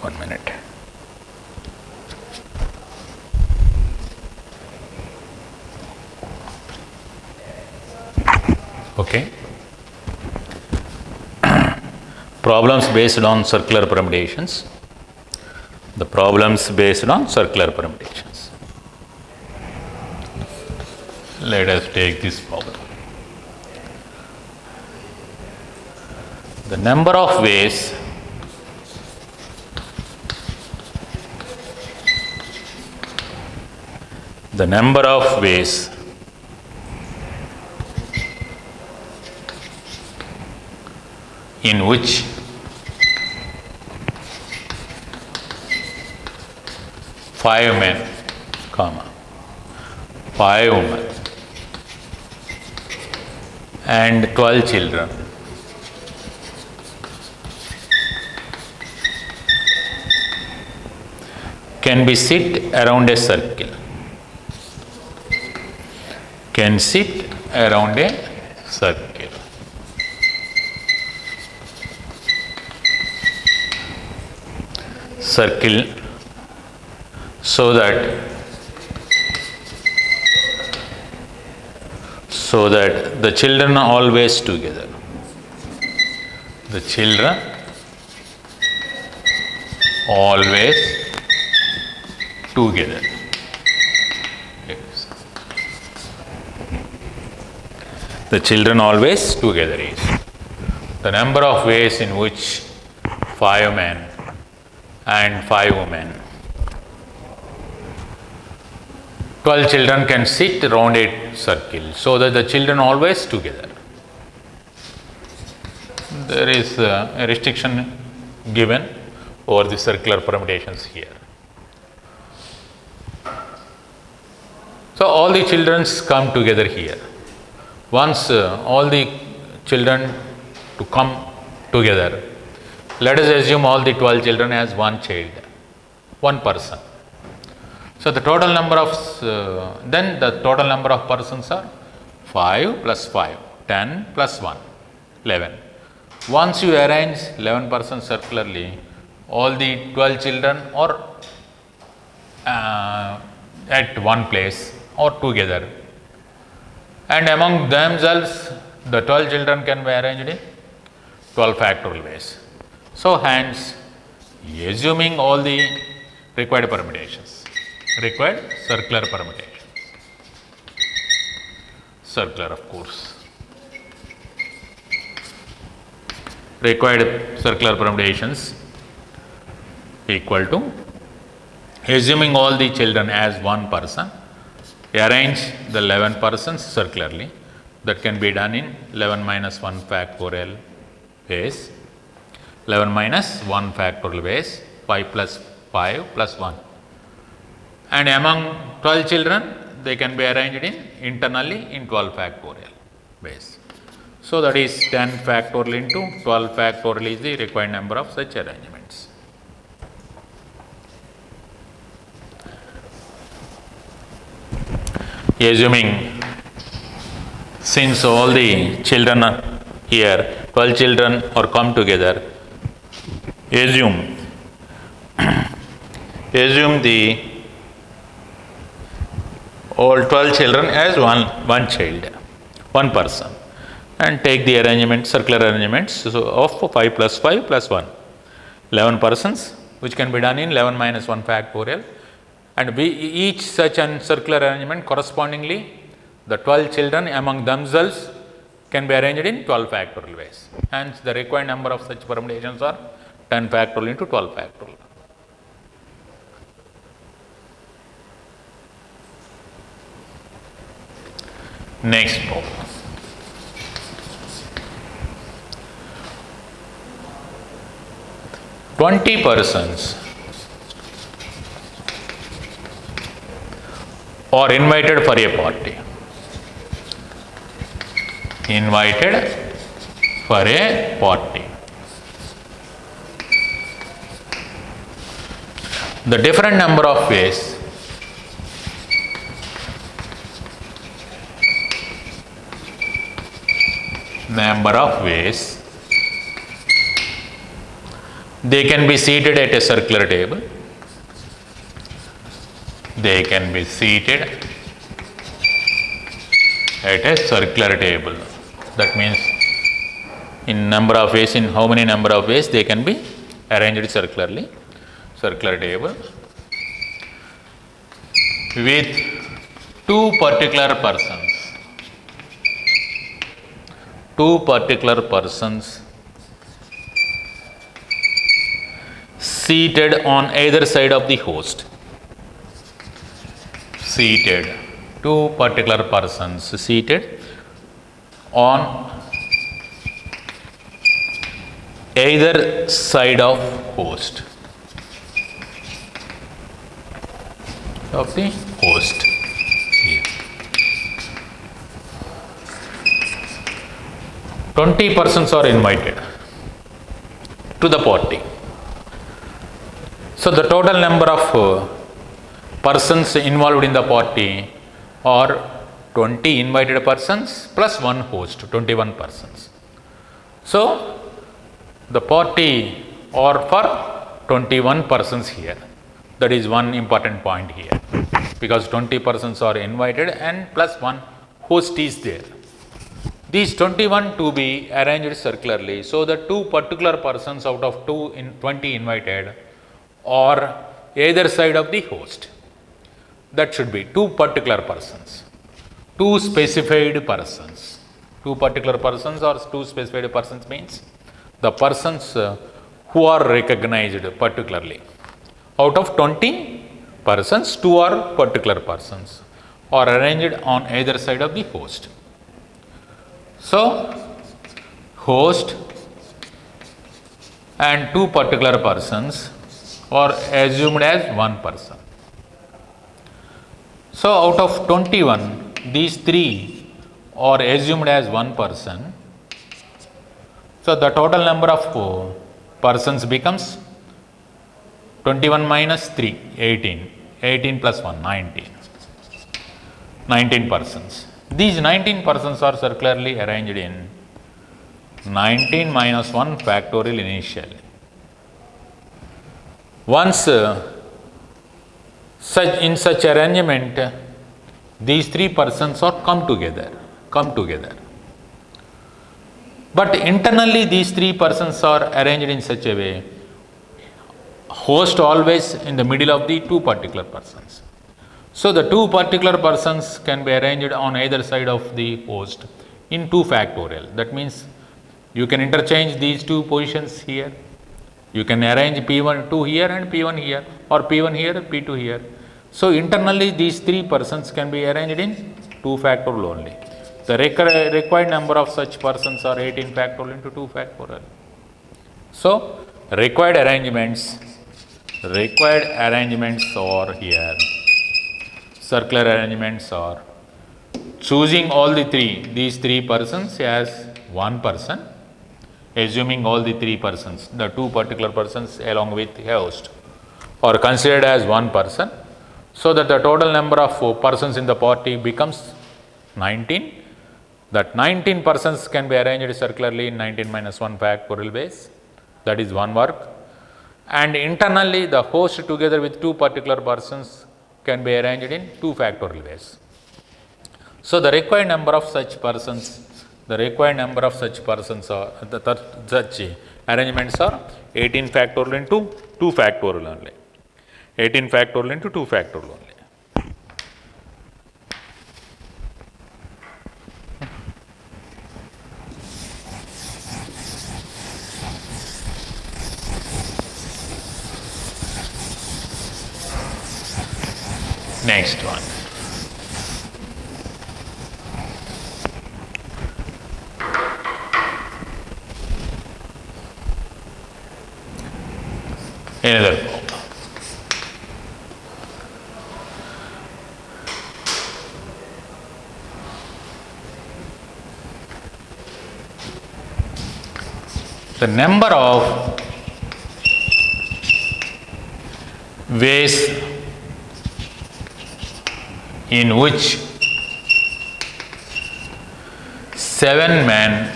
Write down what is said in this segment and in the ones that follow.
1 minute. Okay. Problems based on circular permutations. The problems based on circular permutations. Let us take this problem. The number of ways in which five men, 5 women and 12 children can be sit around a circle. Can sit around a circle. Circle so that the children are always together. The children always together. Yes. The children always together is the number of ways in which 5 men and 5 women, 12 children can sit around a circle so that the children always together. There is a restriction given over the circular permutations here. So all the children come together here. Once all the children to come together, let us assume all the 12 children as one child, one person. So the total number of persons are 5 plus 5, 10 plus 1, 11. Once you arrange 11 persons circularly, all the 12 children are at one place or together, and among themselves the 12 children can be arranged in 12 factorial ways. So hence, assuming all the required permutations, required circular permutations, circular of course, required circular permutations equal to, assuming all the children as one person, arrange the 11 persons circularly. That can be done in 11 minus 1 factorial ways, 11 minus 1 factorial ways, 5 plus 5 plus 1. And among 12 children, they can be arranged internally in 12 factorial ways. So that is 10 factorial into 12 factorial is the required number of such arrangements. Assuming, since all the children are here, 12 children are come together, assume the all 12 children as one child, one person, and take the arrangement, circular arrangements of 5 plus 5 plus 1, 11 persons, which can be done in 11 minus 1 factorial, and each such an circular arrangement correspondingly, the 12 children among themselves can be arranged in 12 factorial ways. Hence, the required number of such permutations are 10 factorial into 12 factorial. Next problem. Twenty persons are invited for a party. Invited for a party. The different number of ways They can be seated at a circular table. They can be seated at a circular table. That means in number of ways, in how many number of ways they can be arranged circularly. Circular table with two particular persons. Two particular persons seated on either side of the host. Seated. Two particular persons seated on either side of host. Of the host. Here. 20 persons are invited to the party. So the total number of persons involved in the party are 20 invited persons plus one host, 21 persons. So the party are for 21 persons here. That is one important point here, because 20 persons are invited and plus one host is there. These 21 to be arranged circularly, so the two particular persons out of 20 invited are either side of the host. That should be two particular persons, two specified persons. Two particular persons or two specified persons means the persons who are recognized particularly. Out of 20 persons, two are particular persons are arranged on either side of the host. So, host and two particular persons are assumed as one person. So, out of 21, these three are assumed as one person. So, the total number of persons becomes 21 minus 3, 18. 18 plus 1, 19. 19 persons. These 19 persons are circularly arranged in 19 minus 1 factorial initially. Once in such arrangement, these three persons are come together. But internally these three persons are arranged in such a way, host always in the middle of the two particular persons. So the two particular persons can be arranged on either side of the host in 2 factorial. That means you can interchange these two positions here. You can arrange P1 here and P1 here, or P1 here, P2 here. So internally these three persons can be arranged in 2 factorial only. The required number of such persons are 18 factorial into 2 factorial. So required arrangements are here. Circular arrangements are choosing all these three persons as one person, assuming all the three persons, the two particular persons along with host, are considered as one person, so that the total number of persons in the party becomes 19. That 19 persons can be arranged circularly in 19 minus 1 factorial base. That is one work. And internally the host together with two particular persons can be arranged in 2 factorial ways. So the required number of such persons, such arrangements are 18 factorial into 2 factorial only. 18 factorial into 2 factorial only. Next one. Another problem. The number of ways in which 7 men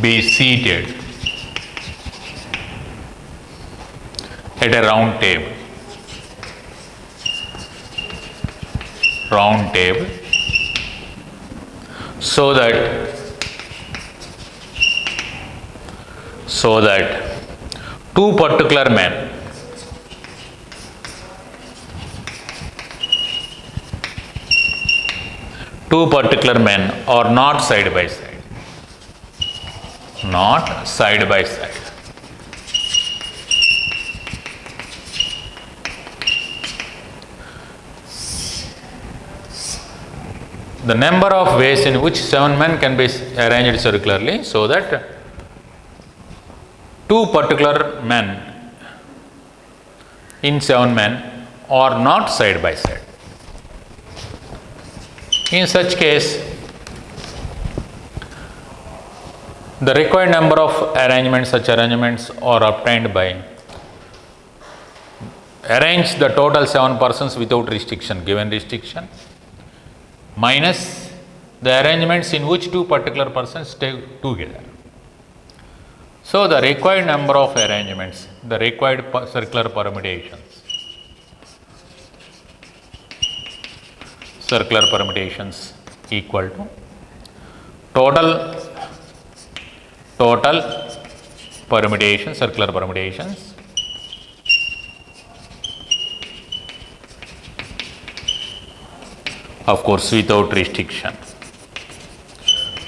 be seated at a round table. Round table, so that two particular men are not side by side. Not side by side. The number of ways in which 7 men can be arranged circularly, so that two particular men in 7 men are not side by side. In such case, the required number of such arrangements are obtained by arrange the total 7 persons without restriction, given restriction, minus the arrangements in which two particular persons stay together. So the required number of arrangements, the required circular permutations equal to total permutations, circular permutations, of course without restriction,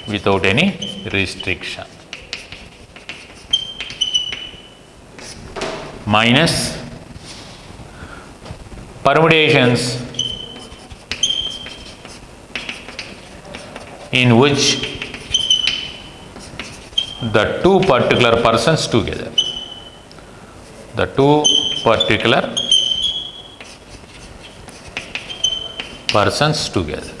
without any restriction, minus permutations in which the two particular persons together, the two particular persons together.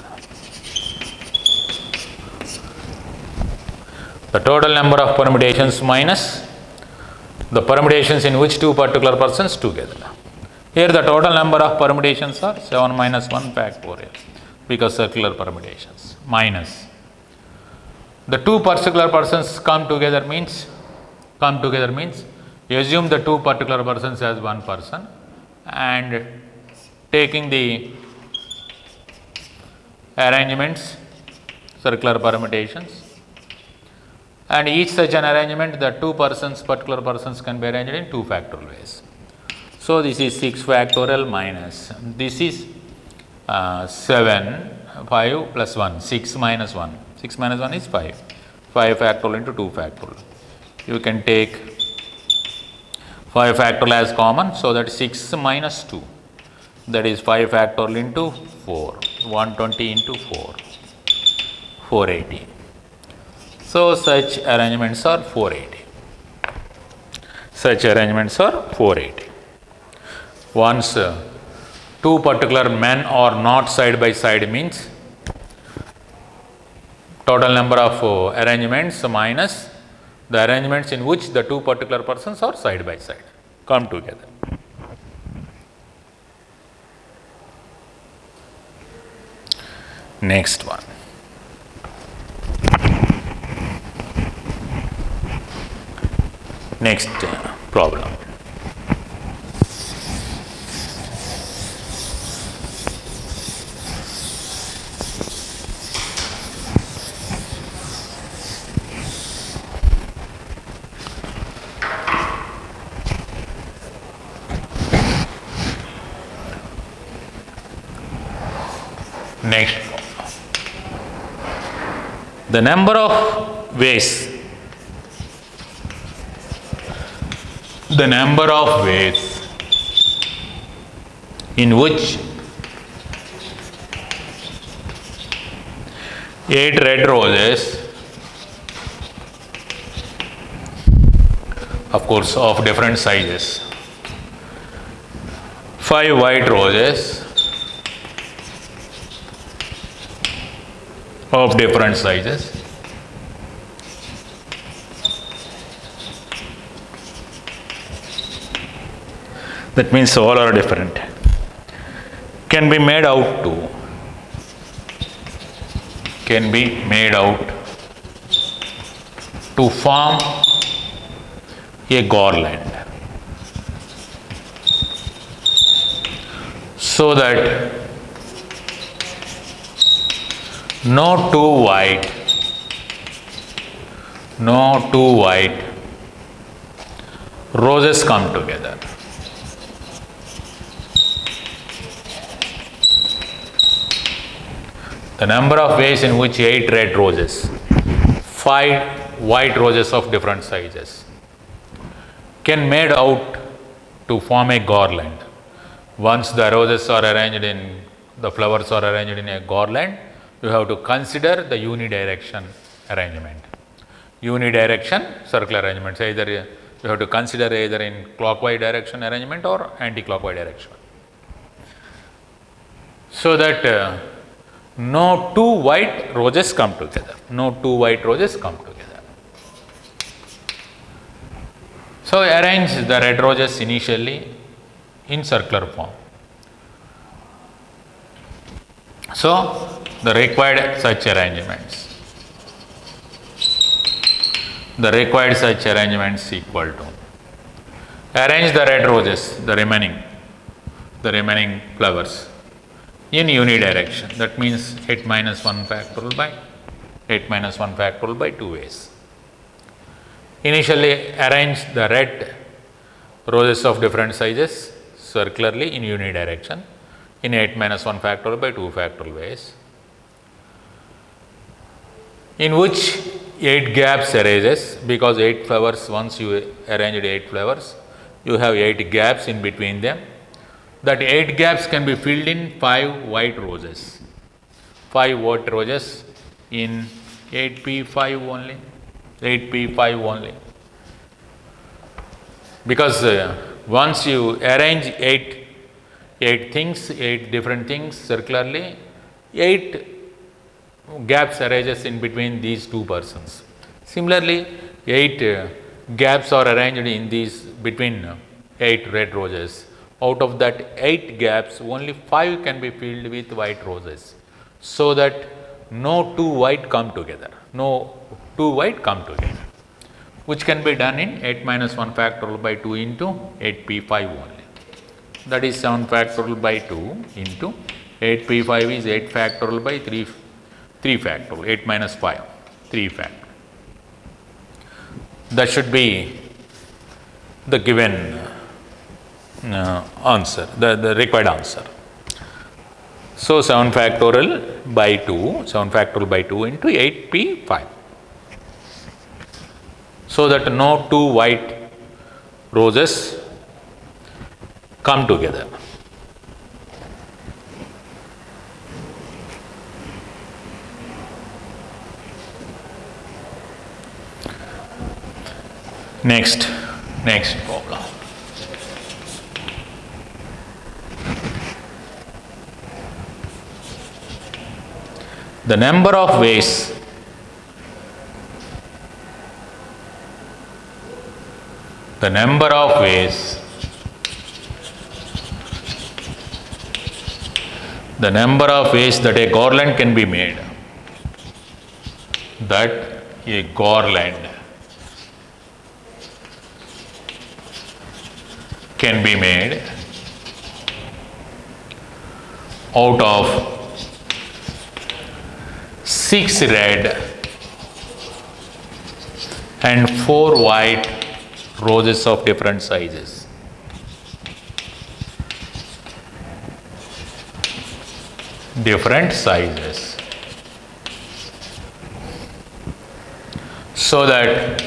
The total number of permutations minus the permutations in which two particular persons together. Here the total number of permutations are 7 minus 1 factorial, because circular permutations, minus the two particular persons come together means you assume the two particular persons as one person and taking the arrangements, circular permutations, and each such an arrangement, the two particular persons can be arranged in 2 factorial ways. So this is 6 factorial minus, this is 7, 5 plus 1, 6 minus 1. 6 minus 1 is 5. 5 factorial into 2 factorial. You can take 5 factorial as common, so that 6 minus 2, that is 5 factorial into 4, 120 into 4, 480. So such arrangements are 480. Such arrangements are 480. Once two particular men are not side by side means total number of arrangements minus the arrangements in which the two particular persons are side by side come together. Next one. Next problem. Next, the number of ways, in which 8 red roses, of course of different sizes, 5 white roses of different sizes, that means all are different, can be made out to form a garland. so that no two white roses come together. The number of ways in which 8 red roses, 5 white roses of different sizes can made out to form a garland. Once the roses are arranged in, the flowers are arranged in a garland, you have to consider the unidirection arrangement. Unidirection circular arrangements, either you have to consider either in clockwise direction arrangement or anti-clockwise direction. So that no two white roses come together. No two white roses come together. So arrange the red roses initially in circular form. So the required such arrangements. The required such arrangements equal to arrange the red roses, the remaining flowers in unidirection. That means 8 minus 1 factorial by 2 ways. Initially arrange the red roses of different sizes circularly in unidirection in 8 minus 1 factorial by 2 factorial ways, in which 8 gaps arises, because 8 flowers, once you arranged 8 flowers, you have 8 gaps in between them. That 8 gaps can be filled in 5 white roses. 5 white roses in 8p5 only. 8p5 only. Because once you arrange 8 different things circularly, 8 gaps arises in between these two persons. Similarly, 8 gaps are arranged in these between 8 red roses. Out of that 8 gaps, only 5 can be filled with white roses, so that no two white come together. No two white come together, which can be done in 8 minus 1 factorial by 2 into 8p5 only. That is 7 factorial by 2 into 8p5 is 8 factorial by 3 factorial, 8 minus 5, 3 factorial. That should be the given answer, the required answer. So 7 factorial by 2 into 8p5. So that no two white roses come together. Next problem. The number of ways that a garland can be made, out of 6 red and 4 white roses of different sizes. So that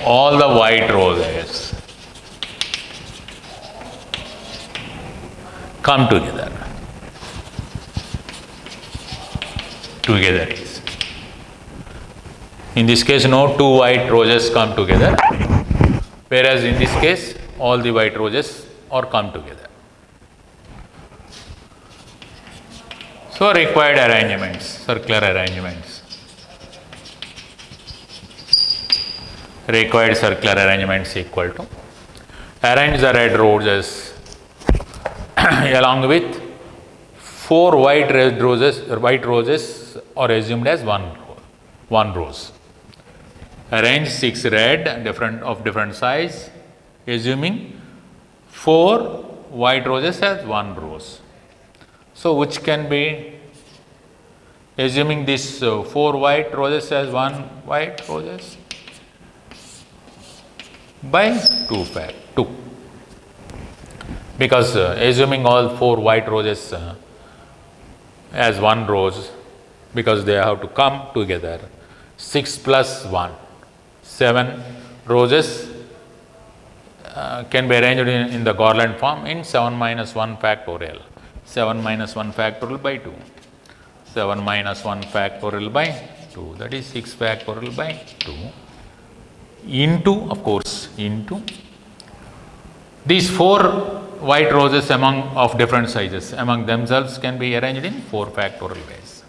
all the white roses come together. Is. In this case, no two white roses come together, whereas in this case, all the white roses are come together. So required arrangements, circular arrangements. Required circular arrangements equal to arrange the red roses along with 4 white roses are assumed as one rose. Arrange 6 red of different size, assuming 4 white roses as 1 rose. So which can be, assuming this 4 white roses as 1 white roses by 2, because assuming all 4 white roses as 1 rose, because they have to come together, 6 plus 1, 7 roses can be arranged in the Garland form in 7 minus 1 factorial. 7 minus 1 factorial by 2. 7 minus 1 factorial by 2, that is 6 factorial by 2, into, of course, into these 4 white roses of different sizes among themselves can be arranged in 4 factorial ways,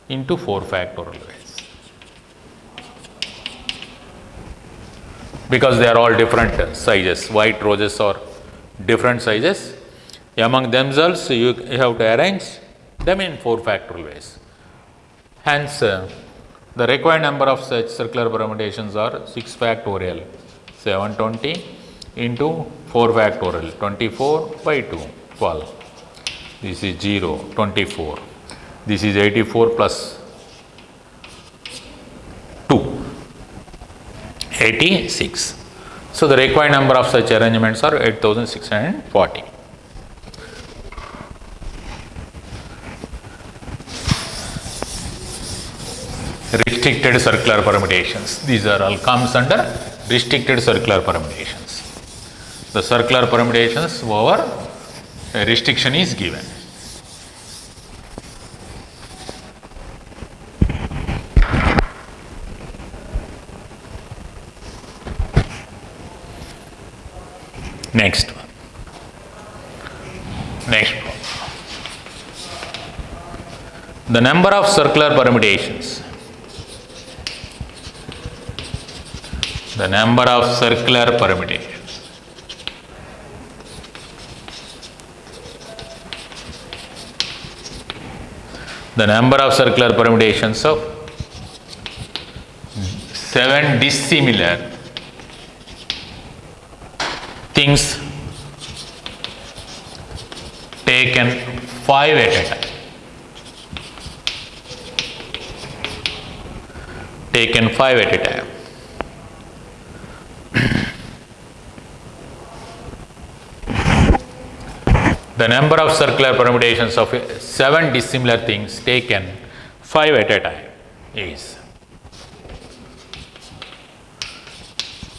into 4 factorial ways, because they are all different sizes. White roses are different sizes. Among themselves, you have to arrange them in 4 factorial ways. Hence, the required number of such circular permutations are 6 factorial 720 into 4 factorial 24 by 2, 12. This is 0, 24. This is 84 plus 2, 86. So the required number of such arrangements are 8640. Restricted circular permutations. These are all comes under restricted circular permutations. The circular permutations over a restriction is given. Next one. Next one. The number of circular permutations. The number of circular permutations. The number of circular permutations of 7 dissimilar things taken 5 at a time. Taken 5 at a time. The number of circular permutations of 7 dissimilar things taken 5 at a time is,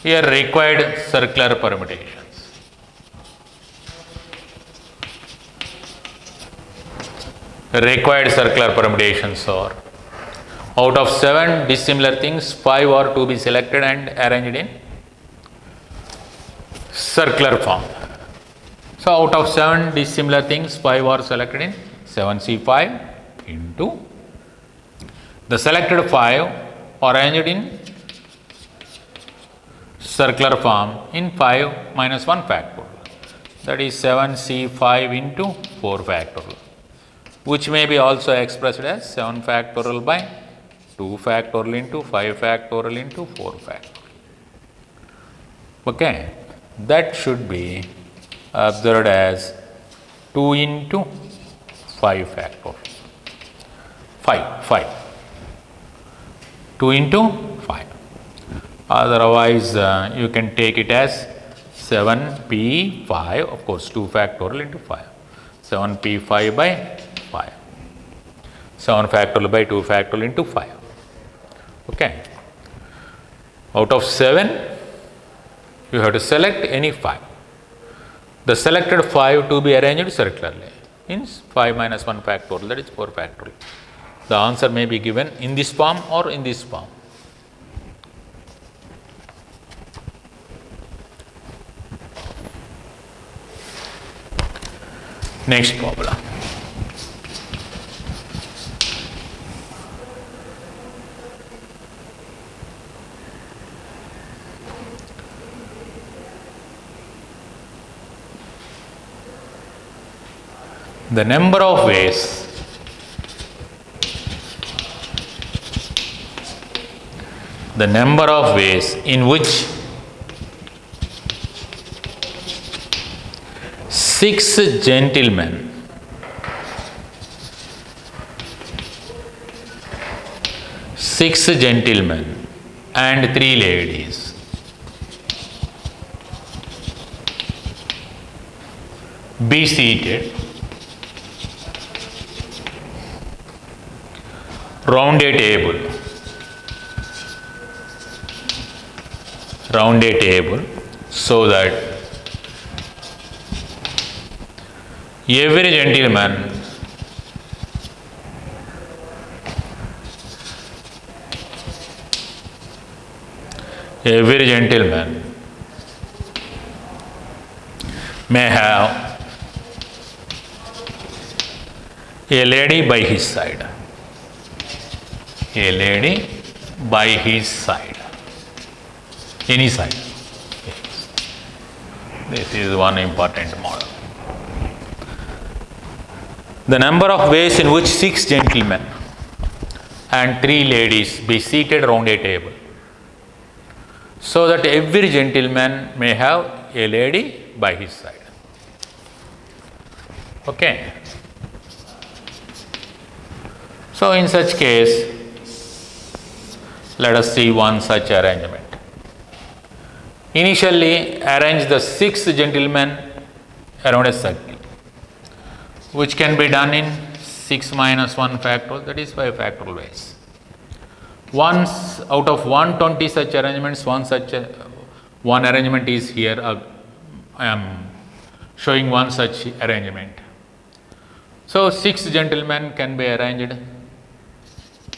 here required circular permutations. Required circular permutations are, out of 7 dissimilar things, 5 are to be selected and arranged in circular form. So out of 7 dissimilar things, 5 are selected in 7C5 into the selected 5 are arranged in circular form in 5 minus 1 factorial, that is 7C5 into 4 factorial, which may be also expressed as 7 factorial by 2 factorial into 5 factorial into 4 factorial. Okay, that should be observed as 2 into 5 factorial. 5. 2 into 5. Otherwise, you can take it as 7p5, of course 2 factorial into 5. 7p5 by 5. 7 factorial by 2 factorial into 5. Okay. Out of 7, you have to select any 5. The selected 5 to be arranged circularly in 5 minus 1 factorial, that is 4 factorial. The answer may be given in this form or in this form. Next problem. The number of ways in which 6 gentlemen and 3 ladies be seated round a table so that every gentleman may have a lady by his side. Any side. This is one important model. The number of ways in which 6 gentlemen and 3 ladies be seated round a table, so that every gentleman may have a lady by his side. Okay. So in such case, let us see one such arrangement. Initially, arrange the 6 gentlemen around a circle, which can be done in 6 minus 1 factorial, that is 5 factorial ways. Once out of 120 such arrangements, one arrangement is here. I am showing one such arrangement. So 6 gentlemen can be arranged,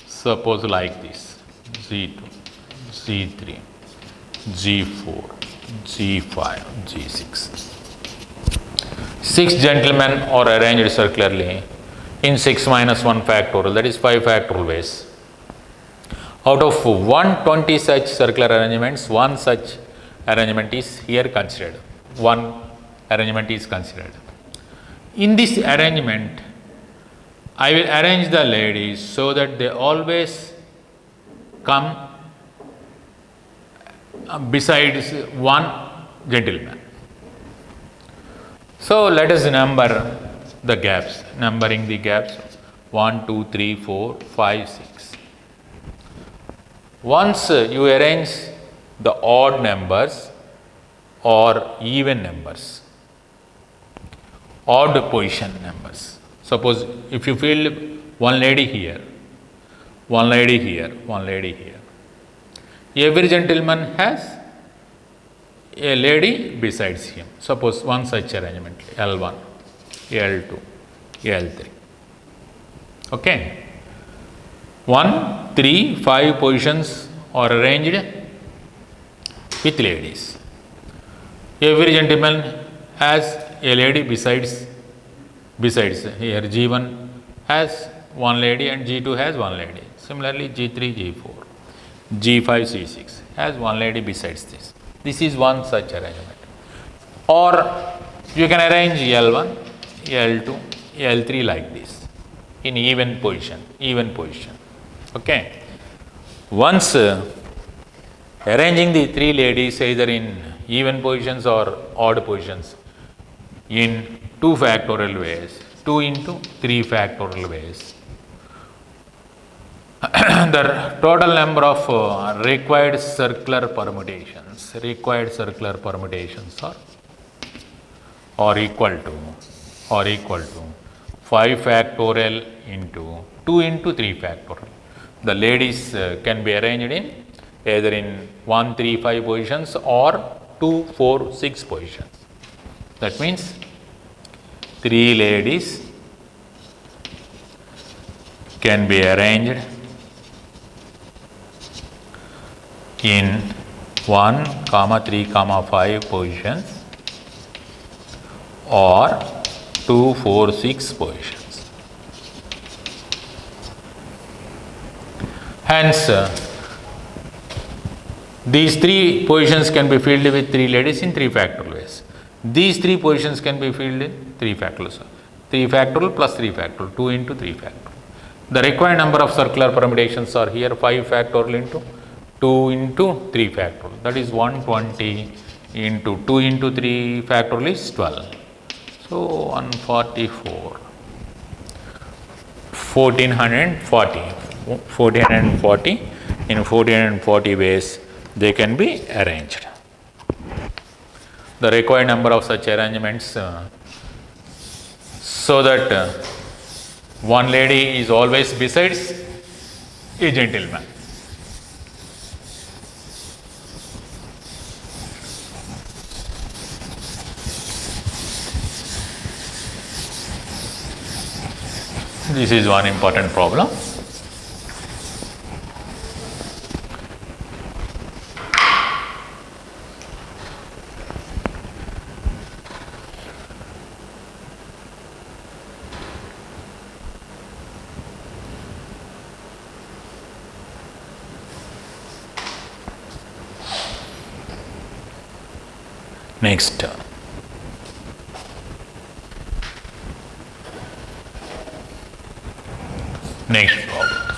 suppose like this: G2, G3, G4, G5, G6. 6 gentlemen are arranged circularly in 6 minus 1 factorial, that is 5 factorial ways. Out of 120 such circular arrangements, one such arrangement is here considered. One arrangement is considered. In this arrangement, I will arrange the ladies so that they always come besides one gentleman. So let us number the gaps, numbering the gaps: 1, 2, 3, 4, 5, 6. Once you arrange the odd numbers or even numbers, odd position numbers, suppose if you feel one lady here, one lady here, one lady here, every gentleman has a lady besides him. Suppose one such arrangement: L1, L2, L3. Okay. 1, 3, 5 positions are arranged with ladies. Every gentleman has a lady besides here. G1 has one lady and G2 has one lady. Similarly, G3, G4, G5, C6 has one lady besides this. This is one such arrangement. Or you can arrange L1, L2, L3 like this in even position. Okay. Once arranging the 3 ladies either in even positions or odd positions in 2 factorial ways, 2 into 3 factorial ways, the total number of required circular permutations are equal to 5 factorial into 2 into 3 factorial. The ladies can be arranged in either in 1, 3, 5 positions or 2, 4, 6 positions. That means 3 ladies can be arranged in 1, 3, 5 positions or 2, 4, 6 positions. Hence, these 3 positions can be filled with 3 ladies in 3 factorial ways. These 3 positions can be filled in 3 factorial. 3 factorial plus 3 factorial, 2 into 3 factorial. The required number of circular permutations are here 5 factorial into 2 into 3 factorial. That is 120 into 2 into 3 factorial is 12. So So 144, 1440, 1440 in 1440 ways they can be arranged. The required number of such arrangements so that one lady is always besides a gentleman. This is one important problem. Next. Next problem.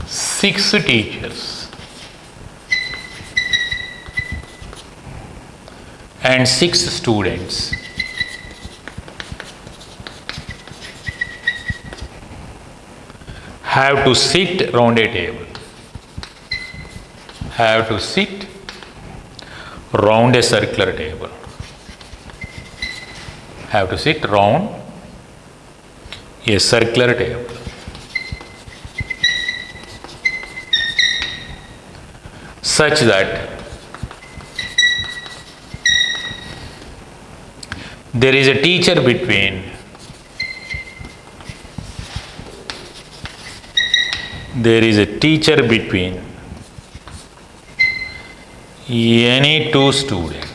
Six teachers and six students have to sit round a table. Have to sit round a circular table. Have to sit round a circular table. Such that there is a teacher between any two students.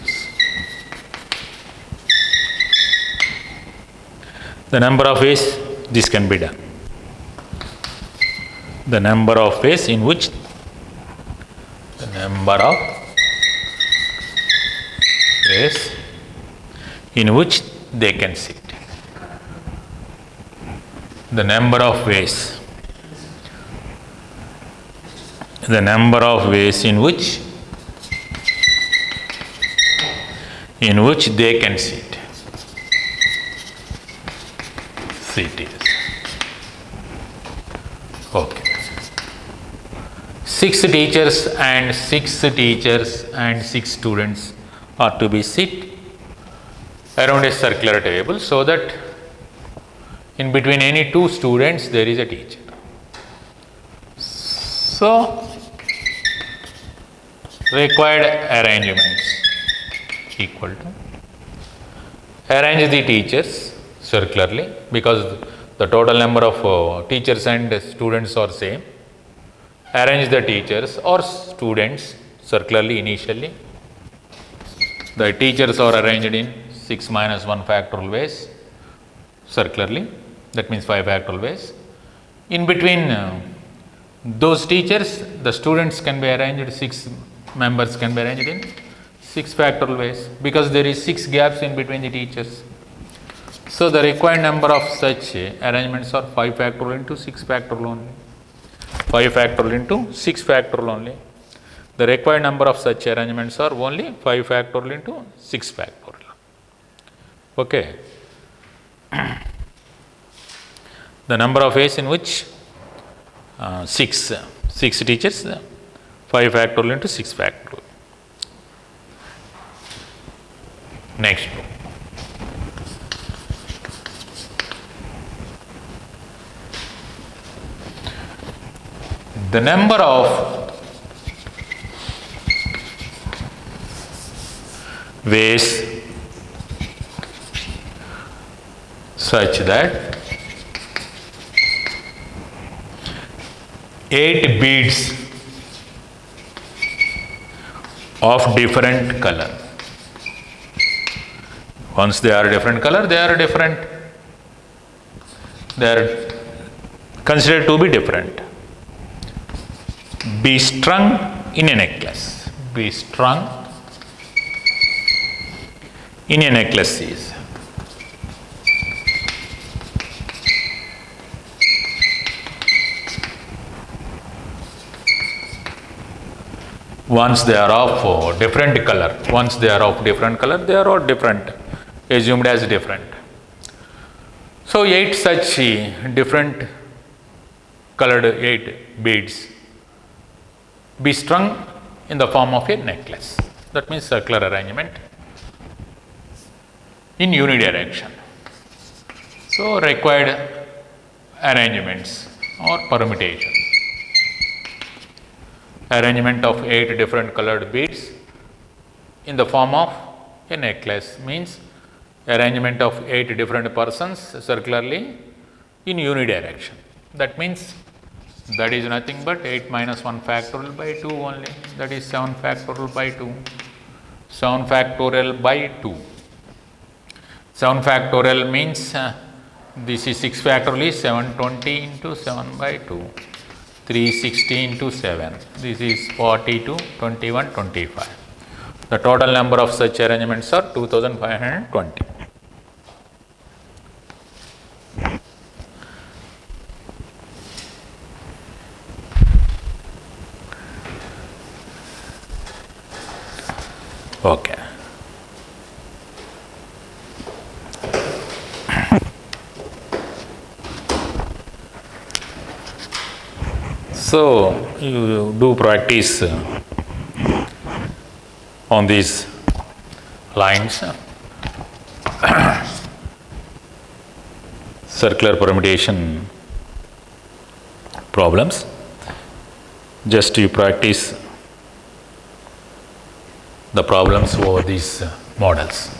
The number of ways this can be done. The number of ways in which they can sit. The number of ways in which they can sit. Okay. Six teachers and six students are to be sit around a circular table so that in between any two students there is a teacher. So, required arrangements equal to arrange the teachers circularly because the total number of teachers and students are same. Arrange the teachers or students circularly initially. The teachers are arranged in 6 minus 1 factorial ways circularly, that means 5 factorial ways. In between those teachers, the students can be arranged, 6 members can be arranged in 6 factorial ways because there is 6 gaps in between the teachers. So, the required number of such arrangements are 5 factorial into 6 factorial only. 5 factorial into 6 factorial only. The required number of such arrangements are only 5 factorial into 6 factorial. Okay. The number of ways in which 6 teachers, 5 factorial into 6 factorial. Next. The number of ways such that 8 beads of different color. Once they are different color, they are considered to be different. Be strung in a necklace. Be strung in a necklace is Once they are of different color, once they are of different color, they are all different, assumed as different. So 8 such different colored 8 beads be strung in the form of a necklace. That means circular arrangement in unidirection. So required arrangements or permutations. Arrangement of 8 different colored beads in the form of a necklace means arrangement of 8 different persons circularly in unidirection. That means that is nothing but 8 minus 1 factorial by 2 only, that is 7 factorial by 2. 7 factorial by 2. 7 factorial means this is 6 factorial is 720 into 7 by 2. 360 into 7. This is 42, 21, 25. The total number of such arrangements are 2520. Okay. So you do practice on these lines, circular permutation problems. Just you practice the problems over these models.